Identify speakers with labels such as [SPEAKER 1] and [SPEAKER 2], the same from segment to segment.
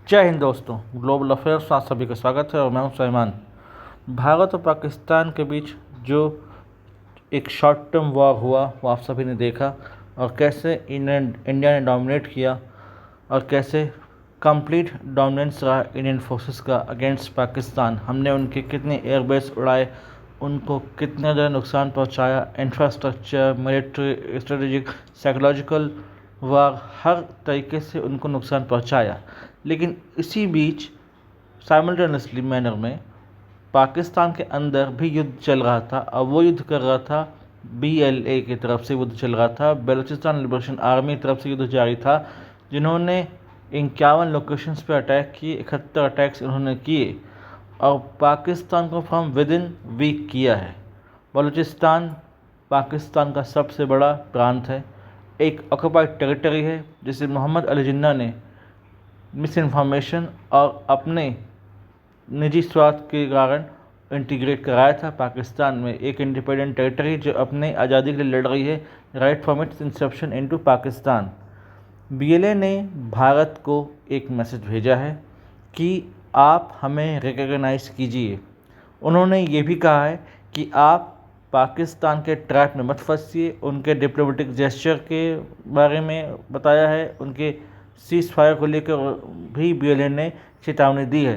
[SPEAKER 1] जय हिंद दोस्तों, global affairs में आप सभी का स्वागत है और मैं हूं सलमान। भारत और पाकिस्तान के बीच जो एक शॉर्ट टर्म वॉर हुआ वो आप सभी ने देखा, और कैसे इंडिया ने डोमिनेट किया और कैसे कंप्लीट डोमिनेंस रहा इंडियन फोर्सेस का अगेंस्ट पाकिस्तान। हमने उनके कितने एयरबेस उड़ाए, उनको कितना ज़्यादा नुकसान पहुंचाया, इंफ्रास्ट्रक्चर, मिलिट्री, स्ट्रेटेजिक, साइकोलॉजिकल वार, हर तरीके से उनको नुकसान पहुंचाया। लेकिन इसी बीच साइमल्टेनियसली मैनर में पाकिस्तान के अंदर भी युद्ध चल रहा था, और वो युद्ध कर रहा था BLA की तरफ से युद्ध चल रहा था, बलूचिस्तान लिबरेशन आर्मी की तरफ से युद्ध जारी था, जिन्होंने 51 लोकेशंस पे अटैक किए, 71 अटैक्स उन्होंने किए और पाकिस्तान को फ्रॉम विद इन वीक किया है। बलूचिस्तान पाकिस्तान का सबसे बड़ा प्रांत है, एक ऑक्युपाइड टेरिटरी है जिसे मोहम्मद अली जिन्ना ने मिस इन्फॉर्मेशन और अपने निजी स्वार्थ के कारण इंटीग्रेट कराया था पाकिस्तान में। एक इंडिपेंडेंट टेरिटरी जो अपने आज़ादी के लिए लड़ रही है, right from its inception into Pakistan. BLA ने भारत को एक मैसेज भेजा है कि आप हमें रिकॉग्नाइज कीजिए। उन्होंने ये भी कहा है कि आप पाकिस्तान के ट्रैप में मत फंसिए। उनके डिप्लोमेटिक जेस्चर के बारे में बताया है, उनके सीज़ फायर को लेकर भी BLA ने चेतावनी दी है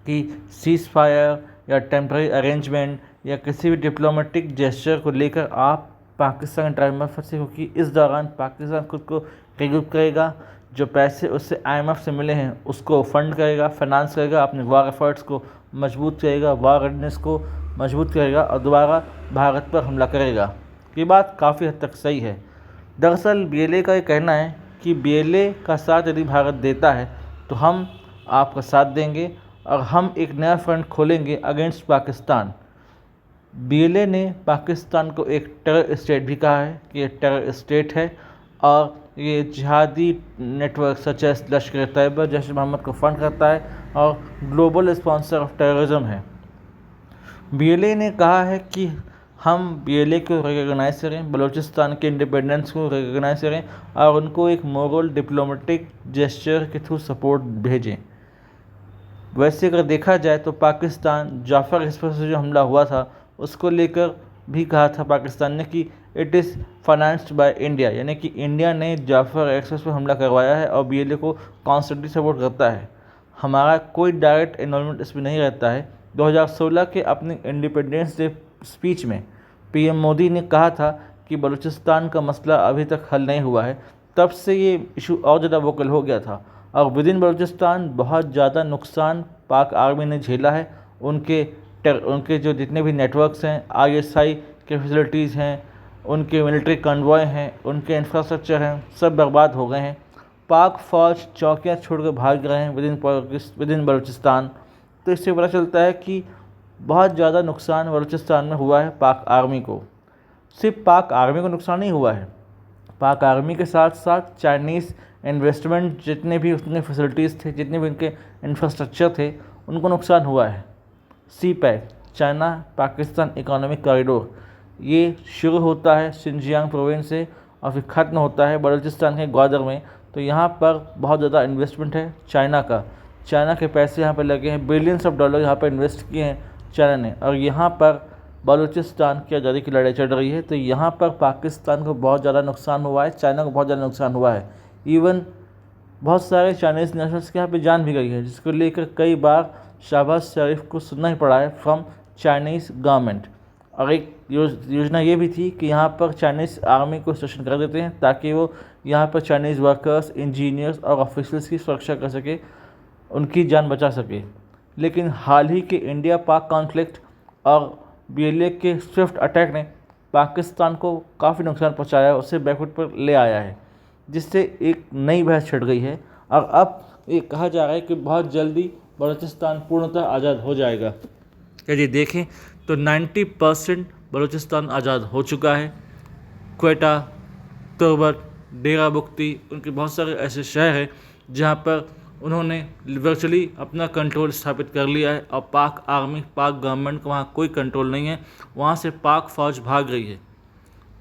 [SPEAKER 1] कि सीज़ फायर या टेम्पररी अरेंजमेंट या किसी भी डिप्लोमेटिक जेस्चर को लेकर आप पाकिस्तान ट्राइब में फंसे, क्योंकि इस दौरान पाकिस्तान खुद को रिग्रूप करेगा, जो पैसे उससे IMF से मिले हैं उसको फंड करेगा, फाइनेंस करेगा, अपने वार एफर्ट्स को मजबूत करेगा, वार रेडनेस को मजबूत करेगा और दोबारा भारत पर हमला करेगा। ये बात काफ़ी हद तक सही है। दरअसल BLA का ये कहना है कि BLA का साथ यदि भारत देता है तो हम आपका साथ देंगे और हम एक नया फ्रंट खोलेंगे अगेंस्ट पाकिस्तान। BLA ने पाकिस्तान को एक टेरर स्टेट भी कहा है कि ये टेरर स्टेट है और ये जिहादी network such as Lashkar e Taiba, Jaish Mohammed को फंड करता है और ग्लोबल स्पॉन्सर ऑफ टेररिज्म है। BLA ने कहा है कि हम BLA को रिकॉग्नाइज करें, बलूचिस्तान के इंडिपेंडेंस को रिकॉग्नाइज करें और उनको एक मोरल डिप्लोमेटिक जेस्चर के थ्रू सपोर्ट भेजें। वैसे अगर देखा जाए तो पाकिस्तान जाफर एक्सप्रेस से जो हमला हुआ था उसको लेकर भी कहा था पाकिस्तान ने कि it is financed by India, यानी कि इंडिया ने जाफर एक्सप्रेस पर हमला करवाया है और BLA को कॉन्स्टेंटली सपोर्ट करता है। हमारा कोई डायरेक्ट इन्वॉल्वमेंट इसमें नहीं रहता है। 2016 के अपने इंडिपेंडेंस डे स्पीच में PM मोदी ने कहा था कि बलूचिस्तान का मसला अभी तक हल नहीं हुआ है। तब से ये इशू और ज़्यादा वोकल हो गया था और विद इन बलूचिस्तान बहुत ज़्यादा नुकसान पाक आर्मी ने झेला है। उनके जो जितने भी नेटवर्क्स हैं, ISI के फैसिलिटीज़ हैं, उनके मिलिट्री कन्वॉय हैं, उनके इंफ्रास्ट्रक्चर हैं, सब बर्बाद हो गए हैं। पाक फ़ौज चौकियाँ छोड़कर भाग रहे हैं विद इन बलूचिस्तान। तो इससे पता चलता है कि बहुत ज़्यादा नुकसान बलूचिस्तान में हुआ है पाक आर्मी को। सिर्फ पाक आर्मी को नुकसान नहीं हुआ है, पाक आर्मी के साथ साथ चाइनीज़ इन्वेस्टमेंट, जितने भी उसके फैसिलिटीज़ थे, जितने भी उनके इंफ्रास्ट्रक्चर थे, उनको नुकसान हुआ है। CPEC, China Pakistan economic corridor, ये शुरू होता है शिनजियांग प्रोविंस से और फिर ख़त्म होता है बलूचिस्तान के ग्वादर में। तो यहाँ पर बहुत ज़्यादा इन्वेस्टमेंट है चाइना का, चाइना के पैसे यहाँ पर लगे हैं, बिलियंस ऑफ डॉलर यहाँ पर इन्वेस्ट किए हैं चाइना ने, और यहाँ पर बलूचिस्तान की आज़ादी की लड़ाई चल रही है। तो यहाँ पर पाकिस्तान को बहुत ज़्यादा नुकसान हुआ है, चाइना को बहुत ज़्यादा नुकसान हुआ है। इवन बहुत सारे चाइनीज़ नेशनल्स के यहाँ पे जान भी गई है, जिसको लेकर कई बार शहबाज शरीफ को सुनना ही पड़ा है फ्रॉम चाइनीज़ गवर्नमेंट। और एक योजना ये भी थी कि यहाँ पर चाइनीज़ आर्मी को स्टेशन कर देते हैं ताकि वो यहाँ पर चाइनीज़ वर्कर्स, इंजीनियर्स और ऑफिसर्स की सुरक्षा कर सके, उनकी जान बचा सके। लेकिन हाल ही के इंडिया पाक कॉन्फ्लिक्ट और BLA के स्विफ्ट अटैक ने पाकिस्तान को काफ़ी नुकसान पहुँचाया, उससे बैकफुट पर ले आया है, जिससे एक नई बहस छिड़ गई है। और अब ये कहा जा रहा है कि बहुत जल्दी बलूचिस्तान पूर्णतः आज़ाद हो जाएगा। यदि देखें तो 90% बलूचिस्तान आज़ाद हो चुका है। क्वेटा, तुर्बत, डेरा बुख्ती, उनके बहुत सारे ऐसे शहर हैं जहाँ पर उन्होंने वर्चुअली अपना कंट्रोल स्थापित कर लिया है और पाक आर्मी, पाक गवर्नमेंट को वहाँ कोई कंट्रोल नहीं है, वहाँ से पाक फ़ौज भाग रही है।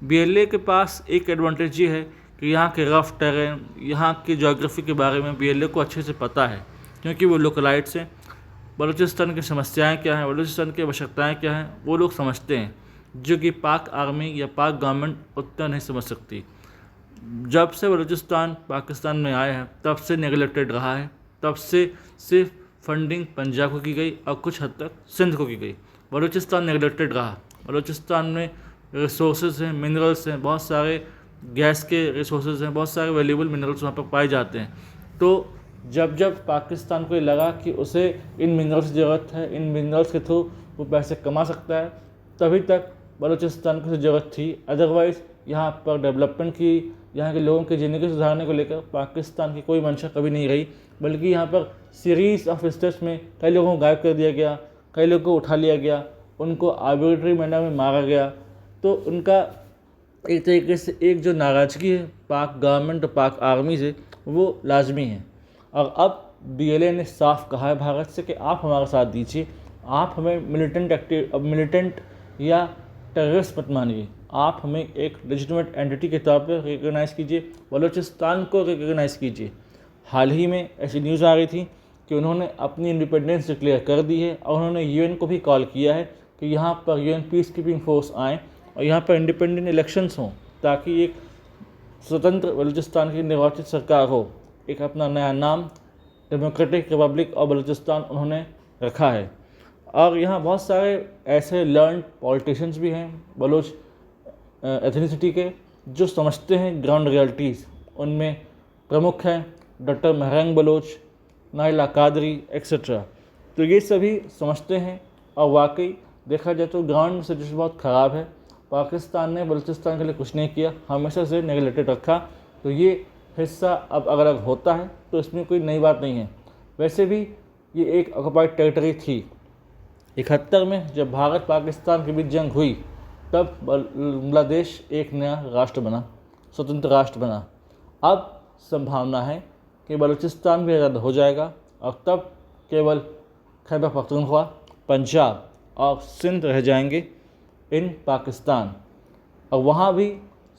[SPEAKER 1] BLA के पास एक एडवांटेज ये है कि यहाँ के रफ टेरेन, यहाँ की ज्योग्राफी के बारे में BLA को अच्छे से पता है। क्योंकि वो लोकलाइट्स हैं। बलूचिस्तान की समस्याएं क्या हैं, बलूचिस्तान की आवश्यकताएं क्या हैं, वो लोग समझते हैं, जो कि पाक आर्मी या पाक गवर्नमेंट उतना नहीं समझ सकती। जब से बलूचिस्तान पाकिस्तान में आया है तब से नेगलेक्टेड रहा है, तब से सिर्फ फंडिंग पंजाब को की गई और कुछ हद तक सिंध को की गई। बलूचिस्तान नेगलेक्टेड रहा। बलूचिस्तान में रिसोर्सेज हैं, मिनरल्स हैं, बहुत सारे गैस के रिसोर्सेज हैं, बहुत सारे वैल्यूबल मिनरल्स वहाँ पर पाए जाते हैं। तो जब जब पाकिस्तान को ये लगा कि उसे इन मिनरल्स की ज़रूरत है, इन मिनरल्स के थ्रू वो पैसे कमा सकता है, तभी तक बलूचिस्तान को ज़रूरत थी। अदरवाइज़ यहाँ पर डेवलपमेंट की, यहाँ के लोगों की ज़िंदगी सुधारने को लेकर पाकिस्तान की कोई मंशा कभी नहीं रही, बल्कि यहाँ पर सीरीज़ ऑफ स्टेप्स में कई लोगों को गायब कर दिया गया, कई लोगों को उठा लिया गया, उनको आर्बिट्री मैनर में मारा गया। तो उनका एक तरीके से एक जो नाराज़गी है पाक गवर्नमेंट और पाक आर्मी से, वो लाजमी है। और अब BLA ने साफ कहा है भारत से कि आप हमारा साथ दीजिए, आप हमें मिलिटेंट या टेररिस्ट मत मानिए, आप हमें एक लेजिटिमेट एंटिटी के तौर पर रिकॉग्नाइज़ कीजिए, बलूचिस्तान को रिकॉग्नाइज़ कीजिए। हाल ही में ऐसी न्यूज़ आ रही थी कि उन्होंने अपनी इंडिपेंडेंस डिक्लेयर कर दी है और उन्होंने UN को भी कॉल किया है कि यहाँ पर UN पीस कीपिंग फोर्स आएँ और यहाँ पर इंडिपेंडेंट इलेक्शंस हों, ताकि एक स्वतंत्र बलूचिस्तान की निर्वाचित सरकार हो। एक अपना नया नाम डेमोक्रेटिक रिपब्लिक ऑफ बलूचिस्तान उन्होंने रखा है। और यहाँ बहुत सारे ऐसे लर्न पॉलिटिशियंस भी हैं बलूच एथनिसिटी के, जो समझते हैं ग्राउंड रियलिटीज़। उनमें प्रमुख हैं डॉक्टर महरंग बलोच, नाइला कादरी एक्सेट्रा। तो ये सभी समझते हैं और वाकई देखा जाए तो ग्राउंड सिचुएशन बहुत ख़राब है। पाकिस्तान ने बलूचिस्तान के लिए कुछ नहीं किया, हमेशा से नेगलेक्टेड रखा। तो ये हिस्सा अब अगर होता है तो इसमें कोई नई बात नहीं है। वैसे भी ये एक ऑक्युपाइड टेरिटरी थी। 71 में जब भारत पाकिस्तान के बीच जंग हुई तब बांग्लादेश एक नया राष्ट्र बना, स्वतंत्र राष्ट्र बना। अब संभावना है कि बलूचिस्तान भी आज़ाद हो जाएगा और तब केवल खैबर पख्तूनख्वा, पंजाब और सिंध रह जाएंगे इन पाकिस्तान। और वहाँ भी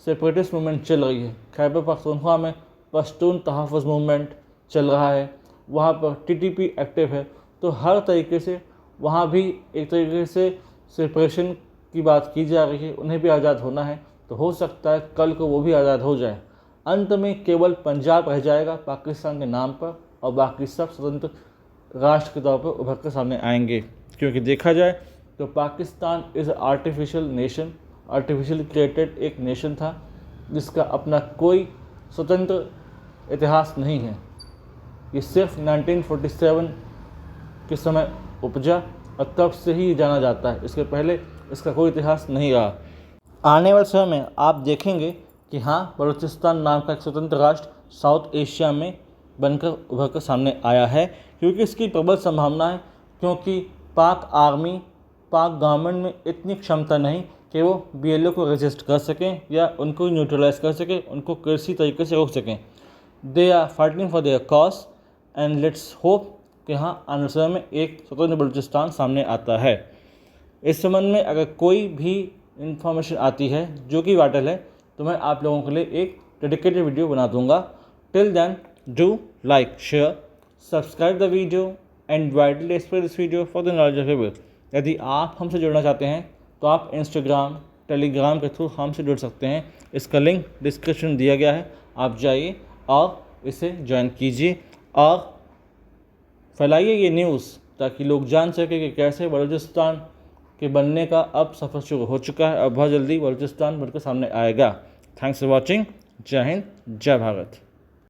[SPEAKER 1] सेपरेटिस्ट मूवमेंट चल रही है। खैबर पख्तूनख्वा में पश्तून तहफ़्फ़ुज़ मूवमेंट चल रहा है, वहाँ पर TTP एक्टिव है। तो हर तरीके से वहाँ भी एक तरीके से सेपरेशन की बात की जा रही है, उन्हें भी आज़ाद होना है। तो हो सकता है कल को वो भी आज़ाद हो जाए। अंत में केवल पंजाब रह जाएगा पाकिस्तान के नाम पर और बाकी सब स्वतंत्र राष्ट्र के तौर पर उभर कर सामने आएंगे। क्योंकि देखा जाए तो Pakistan is artificial nation, artificial created एक नेशन था जिसका अपना कोई स्वतंत्र इतिहास नहीं है। ये सिर्फ 1947 के समय उपजा और तब से ही जाना जाता है, इसके पहले इसका कोई इतिहास नहीं रहा। आने वाले समय में आप देखेंगे कि हाँ, बलूचिस्तान नाम का एक स्वतंत्र राष्ट्र साउथ एशिया में बनकर उभर कर सामने आया है, क्योंकि इसकी प्रबल संभावना है। क्योंकि पाक आर्मी, पाक गवर्नमेंट में इतनी क्षमता नहीं कि वो BLA को रेजिस्ट कर सकें या उनको न्यूट्रलाइज कर सकें, उनको किसी तरीके से रोक सकें। They are fighting for their cause and let's hope कि हाँ, आने समय में एक स्वतंत्र बलूचिस्तान सामने आता है। इस संबंध में अगर कोई भी इंफॉर्मेशन आती है जो कि वाइटल है तो मैं आप लोगों के लिए एक डेडिकेटेड वीडियो बना दूंगा। Till then do like, share, subscribe the video and widely spread this video for the knowledge of people. यदि आप हमसे जुड़ना चाहते हैं तो आप इंस्टाग्राम, टेलीग्राम के थ्रू हमसे जुड़ सकते हैं। इसका लिंक डिस्क्रिप्शन दिया गया है, आप जाइए और इसे ज्वाइन कीजिए और फैलाइए ये न्यूज़, ताकि लोग जान सकें कि कैसे बलूचिस्तान के बनने का अब सफ़र शुरू हो चुका है और बहुत जल्दी बलूचिस्तान बनकर सामने आएगा। Thanks for watching. जय हिंद, जय भारत।